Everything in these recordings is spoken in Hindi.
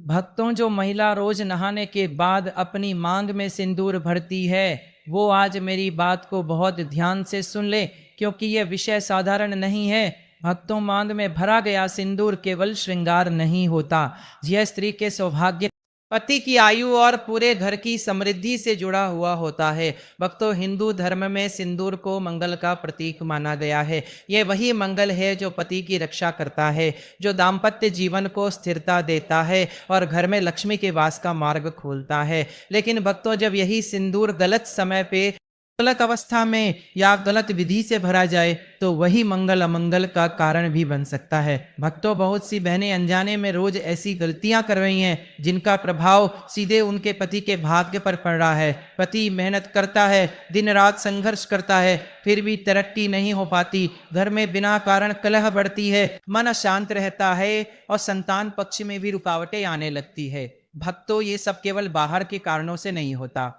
भक्तों, जो महिला रोज नहाने के बाद अपनी मांग में सिंदूर भरती है, वो आज मेरी बात को बहुत ध्यान से सुन ले, क्योंकि यह विषय साधारण नहीं है। भक्तों, मांग में भरा गया सिंदूर केवल श्रृंगार नहीं होता। यह स्त्री के सौभाग्य, पति की आयु और पूरे घर की समृद्धि से जुड़ा हुआ होता है। भक्तों, हिंदू धर्म में सिंदूर को मंगल का प्रतीक माना गया है। यह वही मंगल है जो पति की रक्षा करता है, जो दाम्पत्य जीवन को स्थिरता देता है और घर में लक्ष्मी के वास का मार्ग खोलता है। लेकिन भक्तों, जब यही सिंदूर गलत समय पे, गलत अवस्था में या गलत विधि से भरा जाए, तो वही मंगल अमंगल का कारण भी बन सकता है। भक्तों, बहुत सी बहनें अनजाने में रोज ऐसी गलतियां कर रही हैं जिनका प्रभाव सीधे उनके पति के भाग्य पर पड़ रहा है। पति मेहनत करता है, दिन रात संघर्ष करता है, फिर भी तरक्की नहीं हो पाती। घर में बिना कारण कलह बढ़ती है, मन अशांत रहता है और संतान पक्ष में भी रुकावटें आने लगती है। भक्तों, ये सब केवल बाहर के कारणों से नहीं होता।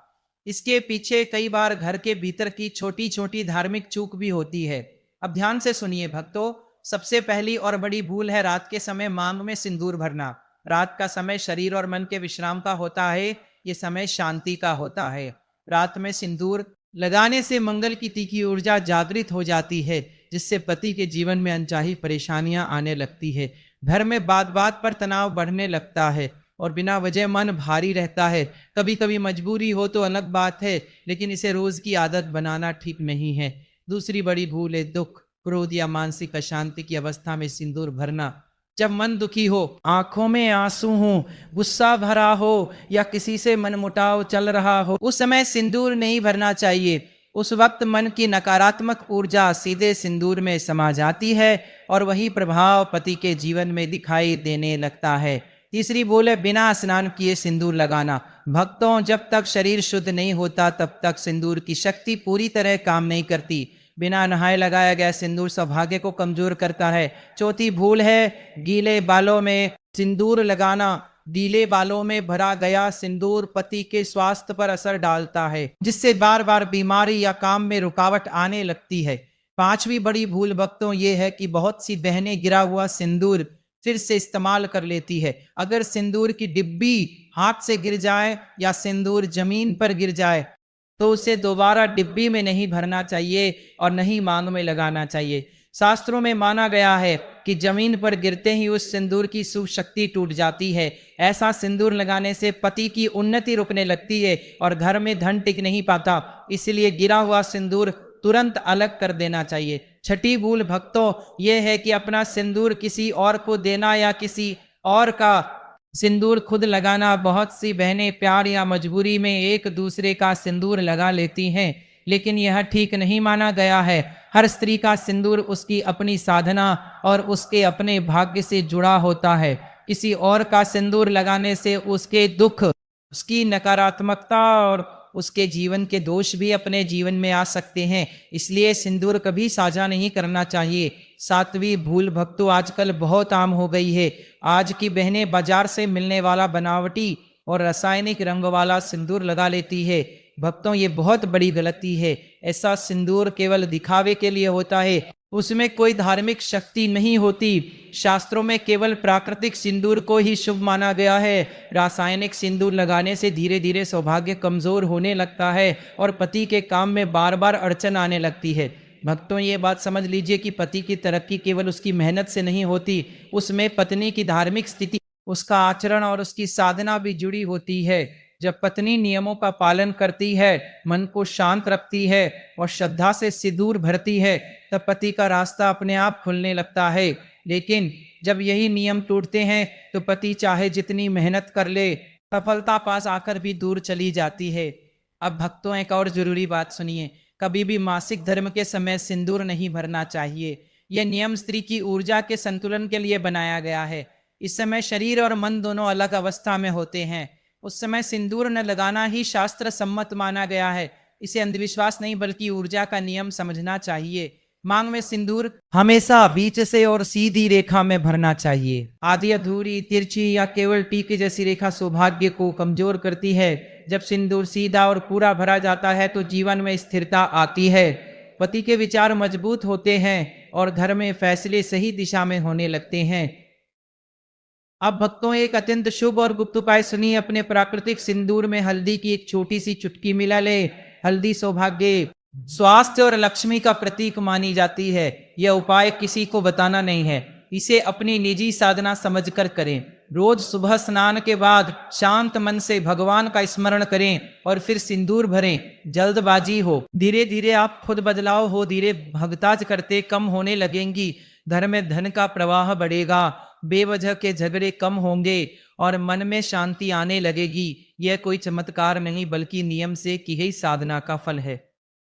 इसके पीछे कई बार घर के भीतर की छोटी छोटी धार्मिक चूक भी होती है। अब ध्यान से सुनिए भक्तों, सबसे पहली और बड़ी भूल है रात के समय मांग में सिंदूर भरना। रात का समय शरीर और मन के विश्राम का होता है, ये समय शांति का होता है। रात में सिंदूर लगाने से मंगल की तीखी ऊर्जा जागृत हो जाती है, जिससे पति के जीवन में अनचाही परेशानियां आने लगती है। घर में बात बात पर तनाव बढ़ने लगता है और बिना वजह मन भारी रहता है। कभी कभी मजबूरी हो तो अलग बात है, लेकिन इसे रोज की आदत बनाना ठीक नहीं है। दूसरी बड़ी भूल है दुख, क्रोध या मानसिक अशांति की अवस्था में सिंदूर भरना। जब मन दुखी हो, आंखों में आंसू हो, गुस्सा भरा हो या किसी से मनमुटाव चल रहा हो, उस समय सिंदूर नहीं भरना चाहिए। उस वक्त मन की नकारात्मक ऊर्जा सीधे सिंदूर में समा जाती है और वही प्रभाव पति के जीवन में दिखाई देने लगता है। तीसरी भूल है बिना स्नान किए सिंदूर लगाना। भक्तों, जब तक शरीर शुद्ध नहीं होता तब तक सिंदूर की शक्ति पूरी तरह काम नहीं करती। बिना नहाए लगाया गया सिंदूर सौभाग्य को कमजोर करता है। चौथी भूल है गीले बालों में सिंदूर लगाना। गीले बालों में भरा गया सिंदूर पति के स्वास्थ्य पर असर डालता है, जिससे बार बार बीमारी या काम में रुकावट आने लगती है। पांचवी बड़ी भूल भक्तों ये है कि बहुत सी बहनें गिरा हुआ सिंदूर फिर से इस्तेमाल कर लेती है। अगर सिंदूर की डिब्बी हाथ से गिर जाए या सिंदूर जमीन पर गिर जाए, तो उसे दोबारा डिब्बी में नहीं भरना चाहिए और नहीं मांग में लगाना चाहिए। शास्त्रों में माना गया है कि जमीन पर गिरते ही उस सिंदूर की शुभ शक्ति टूट जाती है। ऐसा सिंदूर लगाने से पति की उन्नति रुकने लगती है और घर में धन टिक नहीं पाता। इसलिए गिरा हुआ सिंदूर तुरंत अलग कर देना चाहिए। छठी भूल भक्तों यह है कि अपना सिंदूर किसी और को देना या किसी और का सिंदूर खुद लगाना। बहुत सी बहनें प्यार या मजबूरी में एक दूसरे का सिंदूर लगा लेती हैं, लेकिन यह ठीक नहीं माना गया है। हर स्त्री का सिंदूर उसकी अपनी साधना और उसके अपने भाग्य से जुड़ा होता है। किसी और का सिंदूर लगाने से उसके दुख, उसकी नकारात्मकता और उसके जीवन के दोष भी अपने जीवन में आ सकते हैं। इसलिए सिंदूर कभी साझा नहीं करना चाहिए। सातवीं भूल भक्तों आजकल बहुत आम हो गई है। आज की बहनें बाजार से मिलने वाला बनावटी और रासायनिक रंग वाला सिंदूर लगा लेती है। भक्तों, ये बहुत बड़ी गलती है। ऐसा सिंदूर केवल दिखावे के लिए होता है, उसमें कोई धार्मिक शक्ति नहीं होती। शास्त्रों में केवल प्राकृतिक सिंदूर को ही शुभ माना गया है। रासायनिक सिंदूर लगाने से धीरे धीरे सौभाग्य कमजोर होने लगता है और पति के काम में बार बार अड़चन आने लगती है। भक्तों, ये बात समझ लीजिए कि पति की तरक्की केवल उसकी मेहनत से नहीं होती, उसमें पत्नी की धार्मिक स्थिति, उसका आचरण और उसकी साधना भी जुड़ी होती है। जब पत्नी नियमों का पालन करती है, मन को शांत रखती है और श्रद्धा से सिंदूर भरती है, तब पति का रास्ता अपने आप खुलने लगता है। लेकिन जब यही नियम टूटते हैं तो पति चाहे जितनी मेहनत कर ले, सफलता पास आकर भी दूर चली जाती है। अब भक्तों, एक और जरूरी बात सुनिए। कभी भी मासिक धर्म के समय सिंदूर नहीं भरना चाहिए। यह नियम स्त्री की ऊर्जा के संतुलन के लिए बनाया गया है। इस समय शरीर और मन दोनों अलग अवस्था में होते हैं। उस समय सिंदूर न लगाना ही शास्त्र सम्मत माना गया है। इसे अंधविश्वास नहीं बल्कि ऊर्जा का नियम समझना चाहिए। मांग में सिंदूर हमेशा बीच से और सीधी रेखा में भरना चाहिए। आधी अधूरी, तिरछी या केवल टीके जैसी रेखा सौभाग्य को कमजोर करती है। जब सिंदूर सीधा और पूरा भरा जाता है तो जीवन में स्थिरता आती है, पति के विचार मजबूत होते हैं और घर में फैसले सही दिशा में होने लगते हैं। अब भक्तों एक अत्यंत शुभ और गुप्त उपाय सुनिए। अपने प्राकृतिक सिंदूर में हल्दी की एक छोटी सी चुटकी मिला ले। हल्दी सौभाग्य, स्वास्थ्य और लक्ष्मी का प्रतीक मानी जाती है। यह उपाय किसी को बताना नहीं है, इसे अपनी निजी साधना समझकर करें। रोज सुबह स्नान के बाद शांत मन से भगवान का स्मरण करें और फिर सिंदूर भरें। जल्दबाजी हो, धीरे धीरे आप खुद बदलाव हो धीरे भगताज करते कम होने लगेंगी। घर में धन का प्रवाह बढ़ेगा, बेवजह के झगड़े कम होंगे और मन में शांति आने लगेगी। यह कोई चमत्कार नहीं बल्कि नियम से की गई साधना का फल है।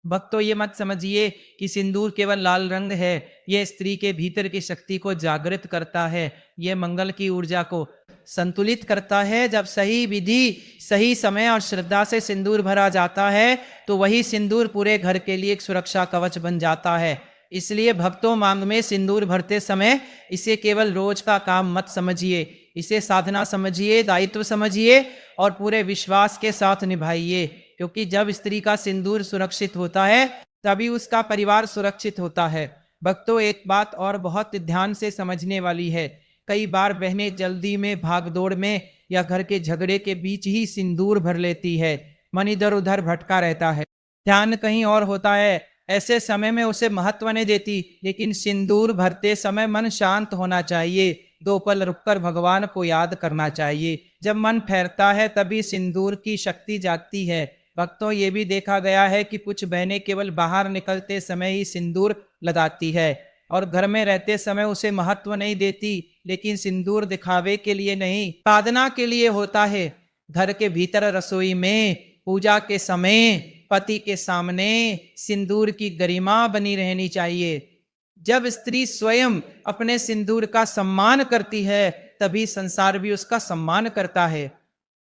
भक्तों, ये मत समझिए कि सिंदूर केवल लाल रंग है। यह स्त्री के भीतर की शक्ति को जागृत करता है। यह मंगल की ऊर्जा को संतुलित करता है। जब सही विधि, सही समय और श्रद्धा से सिंदूर भरा जाता है तो वही सिंदूर पूरे घर के लिए एक सुरक्षा कवच बन जाता है। इसलिए भक्तों, मांग में सिंदूर भरते समय इसे केवल रोज का काम मत समझिए, इसे साधना समझिए, दायित्व समझिए और पूरे विश्वास के साथ निभाइए। क्योंकि जब स्त्री का सिंदूर सुरक्षित होता है तभी उसका परिवार सुरक्षित होता है। भक्तों, एक बात और बहुत ध्यान से समझने वाली है। कई बार बहनें जल्दी में, भागदौड़ में या घर के झगड़े के बीच ही सिंदूर भर लेती है। मन इधर उधर भटका रहता है, ध्यान कहीं और होता है। ऐसे समय में उसे महत्व नहीं देती। लेकिन सिंदूर भरते समय मन शांत होना चाहिए, 2 पल रुककर भगवान को याद करना चाहिए। जब मन ठहरता है तभी सिंदूर की शक्ति जागती है। भक्तों, ये भी देखा गया है कि कुछ बहनें केवल बाहर निकलते समय ही सिंदूर लगाती है और घर में रहते समय उसे महत्व नहीं देती। लेकिन सिंदूर दिखावे के लिए नहीं, साधना के लिए होता है। घर के भीतर, रसोई में, पूजा के समय, पति के सामने सिंदूर की गरिमा बनी रहनी चाहिए। जब स्त्री स्वयं अपने सिंदूर का सम्मान करती है तभी संसार भी उसका सम्मान करता है।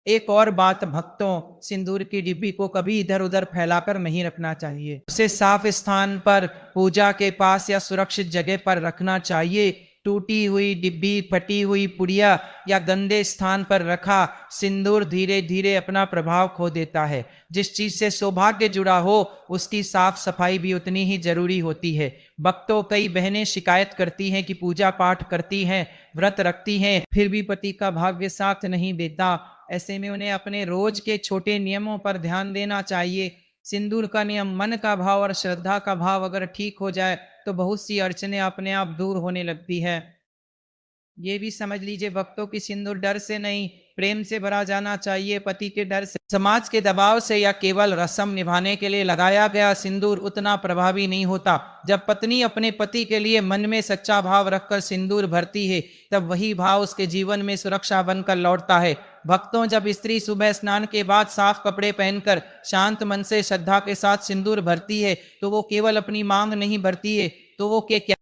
एक और बात भक्तों, सिंदूर की डिब्बी को कभी इधर उधर फैलाकर नहीं रखना चाहिए। उसे साफ स्थान पर, पूजा के पास या सुरक्षित जगह पर रखना चाहिए। टूटी हुई डिब्बी, फटी हुई पुड़िया या गंदे स्थान पर रखा सिंदूर धीरे धीरे अपना प्रभाव खो देता है। जिस चीज से सौभाग्य जुड़ा हो उसकी साफ सफाई भी उतनी ही जरूरी होती है। भक्तों, कई बहनें शिकायत करती हैं कि पूजा पाठ करती हैं, व्रत रखती हैं, फिर भी पति का भाग्य साथ नहीं देता। ऐसे में उन्हें अपने रोज के छोटे नियमों पर ध्यान देना चाहिए। सिंदूर का नियम, मन का भाव और श्रद्धा का भाव अगर ठीक हो जाए तो बहुत सी अड़चनें अपने आप दूर होने लगती है। ये भी समझ लीजिए भक्तों की सिंदूर डर से नहीं, प्रेम से भरा जाना चाहिए। पति के डर से, समाज के दबाव से या केवल रस्म निभाने के लिए लगाया गया सिंदूर उतना प्रभावी नहीं होता। जब पत्नी अपने पति के लिए मन में सच्चा भाव रखकर सिंदूर भरती है तब वही भाव उसके जीवन में सुरक्षा बनकर लौटता है। भक्तों, जब स्त्री सुबह स्नान के बाद साफ कपड़े पहनकर शांत मन से श्रद्धा के साथ सिंदूर भरती है तो वो केवल अपनी मांग नहीं भरती है, तो वो क्या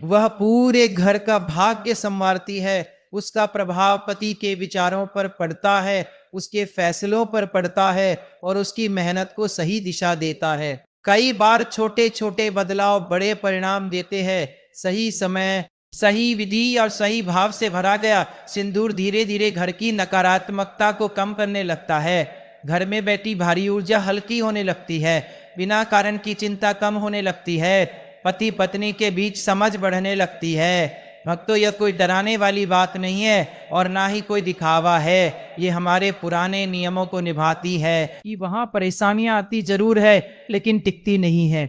वह पूरे घर का भाग्य संवारती है। उसका प्रभाव पति के विचारों पर पड़ता है, उसके फैसलों पर पड़ता है और उसकी मेहनत को सही दिशा देता है। कई बार छोटे छोटे बदलाव बड़े परिणाम देते हैं। सही समय, सही विधि और सही भाव से भरा गया सिंदूर धीरे धीरे घर की नकारात्मकता को कम करने लगता है। घर में बैठी भारी ऊर्जा हल्की होने लगती है, बिना कारण की चिंता कम होने लगती है, पति पत्नी के बीच समझ बढ़ने लगती है। भक्तों, यह कोई डराने वाली बात नहीं है और ना ही कोई दिखावा है। ये हमारे पुराने नियमों को निभाती है कि वहां परेशानियां आती जरूर है लेकिन टिकती नहीं है।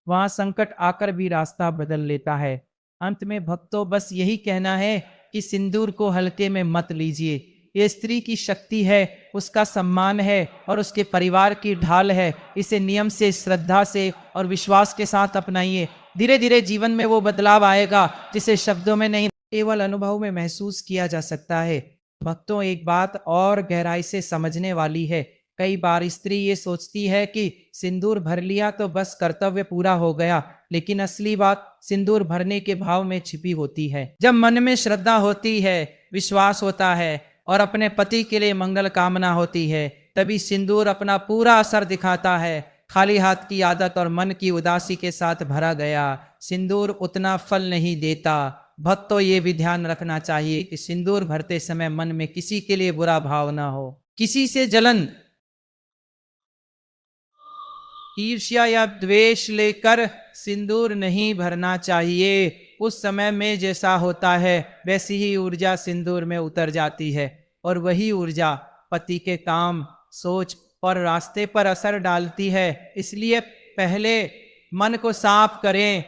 वहां संकट आकर भी रास्ता बदल लेता है। अंत में भक्तों, बस यही कहना है कि सिंदूर को हल्के में मत लीजिए। ये स्त्री की शक्ति है, उसका सम्मान है और उसके परिवार की ढाल है। इसे नियम से, श्रद्धा से और विश्वास के साथ अपनाइए। धीरे धीरे जीवन में वो बदलाव आएगा जिसे शब्दों में नहीं, केवल अनुभव में महसूस किया जा सकता है। भक्तों, एक बात और गहराई से समझने वाली है। कई बार स्त्री ये सोचती है कि सिंदूर भर लिया तो बस कर्तव्य पूरा हो गया, लेकिन असली बात सिंदूर भरने के भाव में छिपी होती है। जब मन में श्रद्धा होती है, विश्वास होता है और अपने पति के लिए मंगल कामना होती है, तभी सिंदूर अपना पूरा असर दिखाता है। खाली हाथ की आदत और मन की उदासी के साथ भरा गया सिंदूर उतना फल नहीं देता। भक्तों, ये भी ध्यान रखना चाहिए कि सिंदूर भरते समय मन में किसी के लिए बुरा भाव ना हो, किसी से जलन, ईर्ष्या या द्वेष लेकर सिंदूर नहीं भरना चाहिए। उस समय में जैसा होता है वैसी ही ऊर्जा सिंदूर में उतर जाती है और वही ऊर्जा पति के काम, सोच और रास्ते पर असर डालती है। इसलिए पहले मन को साफ करें,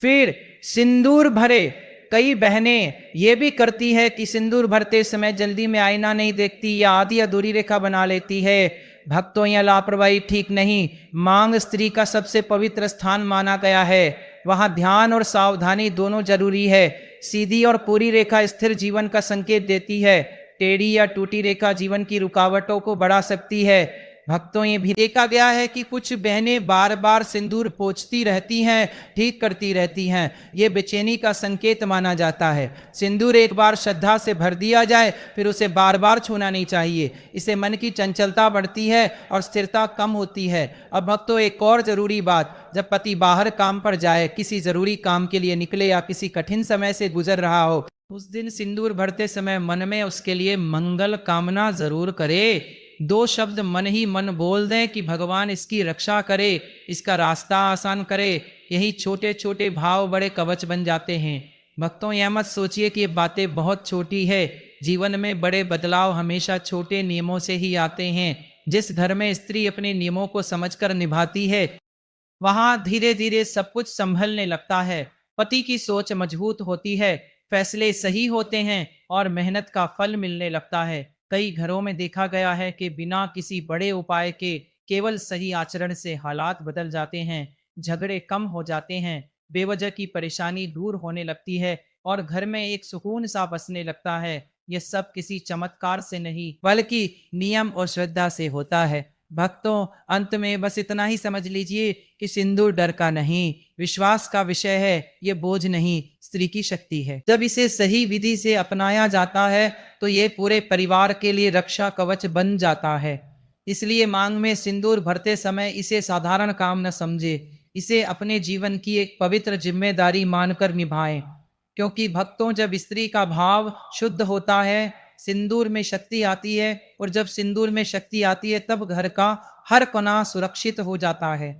फिर सिंदूर भरे। कई बहनें ये भी करती है कि सिंदूर भरते समय जल्दी में आईना नहीं देखती या आधी अधूरी रेखा बना लेती है। भक्तों, यह लापरवाही ठीक नहीं। मांग स्त्री का सबसे पवित्र स्थान माना गया है। वहां ध्यान और सावधानी दोनों जरूरी है। सीधी और पूरी रेखा स्थिर जीवन का संकेत देती है। टेढ़ी या टूटी रेखा जीवन की रुकावटों को बढ़ा सकती है। भक्तों, ये भी देखा गया है कि कुछ बहनें बार बार सिंदूर पोंछती रहती हैं, ठीक करती रहती हैं। ये बेचैनी का संकेत माना जाता है। सिंदूर एक बार श्रद्धा से भर दिया जाए फिर उसे बार बार छूना नहीं चाहिए। इससे मन की चंचलता बढ़ती है और स्थिरता कम होती है। अब भक्तों, एक और जरूरी बात, जब पति बाहर काम पर जाए, किसी जरूरी काम के लिए निकले या किसी कठिन समय से गुजर रहा हो, उस दिन सिंदूर भरते समय मन में उसके लिए मंगल कामना जरूर करे। 2 शब्द मन ही मन बोल दें कि भगवान इसकी रक्षा करे, इसका रास्ता आसान करे। यही छोटे छोटे भाव बड़े कवच बन जाते हैं। भक्तों, यह मत सोचिए कि ये बातें बहुत छोटी है। जीवन में बड़े बदलाव हमेशा छोटे नियमों से ही आते हैं। जिस घर में स्त्री अपने नियमों को समझकर निभाती है, वहां धीरे धीरे सब कुछ संभलने लगता है। पति की सोच मजबूत होती है, फैसले सही होते हैं और मेहनत का फल मिलने लगता है। कई घरों में देखा गया है कि बिना किसी बड़े उपाय के केवल सही आचरण से हालात बदल जाते हैं। झगड़े कम हो जाते हैं, बेवजह की परेशानी दूर होने लगती है और घर में एक सुकून सा बसने लगता है। यह सब किसी चमत्कार से नहीं बल्कि नियम और श्रद्धा से होता है। भक्तों, अंत में बस इतना ही समझ लीजिए कि सिंदूर डर का नहीं, विश्वास का विषय है। ये बोझ नहीं, स्त्री की शक्ति है। जब इसे सही विधि से अपनाया जाता है तो ये पूरे परिवार के लिए रक्षा कवच बन जाता है। इसलिए मांग में सिंदूर भरते समय इसे साधारण काम न समझे, इसे अपने जीवन की एक पवित्र जिम्मेदारी मानकर निभाएं। क्योंकि भक्तों, जब स्त्री का भाव शुद्ध होता है, सिंदूर में शक्ति आती है और जब सिंदूर में शक्ति आती है तब घर का हर कोना सुरक्षित हो जाता है।